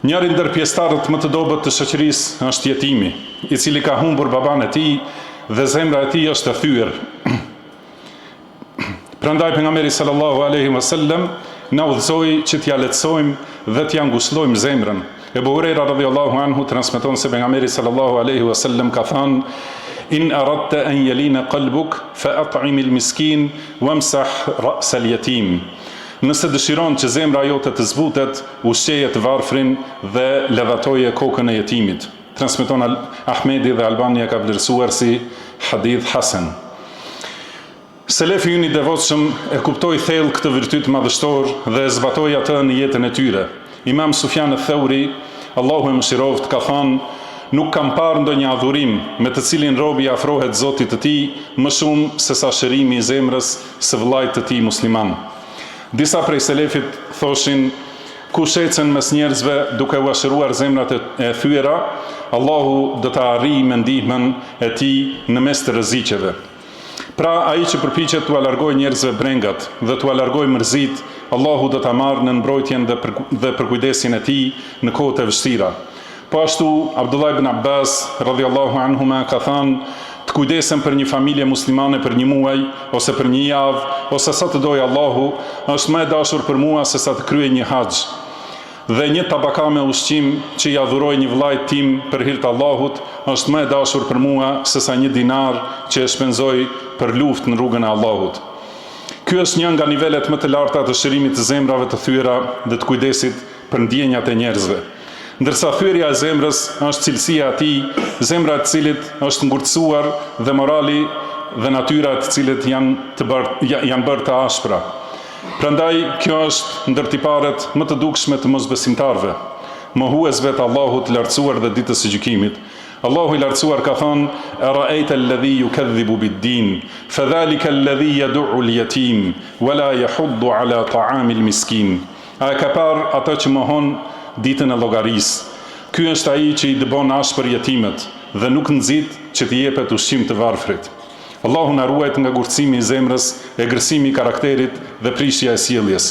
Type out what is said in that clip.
Njëri ndër pjesëtarët më të dobët të shoqërisë është jetimi, i cili ka humbur baban e tij dhe zemra e tij është e thyer. Prandaj pejgamberi sallallahu alaihi wasallam na udhëzoi që t'ia lehtësojmë dhe t'ia ngushëllojmë zemrën. Ebu Hurajra radhiyallahu anhu transmeton se pejgamberi sallallahu alaihi wasallam ka thënë: "In aradta an yalina qalbuk fa at'im al-miskin wamsah ra's al-yatim." Nëse dëshiron që zemra jote të zbutet, ushqeje të varfrin dhe lëvatoje kokën e jetimit. Transmeton Ahmedi dhe Albania ka vlerësuar si hadith hasan. Selefi ynë i devotshëm e kuptoi thellë këtë virtyt madhështor dhe e zbatoi atë në jetën e tyre. Imam Sufjan al-Thauri, Allahu e mëshiroft, ka thënë: "Nuk kam parë ndonjë adhurim me të cilin robi afrohet Zotit të tij më shumë se sa shërimi i zemrës së vëllait të tij musliman." Disa prej selefit thoshin: "Kush ecën mes njerëzve duke u ashëruar zemrat e thyera, Allahu do ta arrijë me ndihmën e tij në mes të rreziqeve." Pra, ai që përpiqet t'u largojë njerëzve brengat dhe t'u largojë mërzit, Allahu do ta marrë në mbrojtjen dhe përkujdesin e tij në kohët e vështira. Po ashtu, Abdullah ibn Abbas radhiyallahu anhuma ka thënë: "Të kujdesem për një familje muslimane për një muaj, ose për një javë, ose sa të dojë Allahu, është më e dashur për mua se sa të kryej një haxh. Dhe një tabaka me ushqim që ja dhuroj një vllajt tim për hir të Allahut, është më e dashur për mua se sa një dinar që e shpenzoj për luftë në rrugën e Allahut." Ky është një nga nivelet më të larta të shërimit të zemrave të thyera dhe të kujdesit për ndjenjat e njerëzve. Ndërsa thyerja e zemrës është cilësia e tij, zemra e cilit është ngurtësuar dhe morali dhe natyra e cilit janë bërë të ashpra. Prandaj kjo është ndër tiparet më të dukshme të mosbesimtarëve, mohuesve të Allahut të lartësuar dhe ditës së gjykimit. Allahu i lartësuar ka thënë: "Ara'ayta alladhi yukadhibu bid-din, fadhalika alladhi yad'u al-yatim, wala yahuddu ala ta'am al-miskin." A e ka parë ata që mohon ditën e llogarisë? Ky është ai që i dëbon ashpër jetimet dhe nuk nxit që t'i jepet ushqim të varfrit. Allahu na ruajt nga ngurtësimi i zemrës, e gërësimi i karakterit dhe prishja e sjelljes.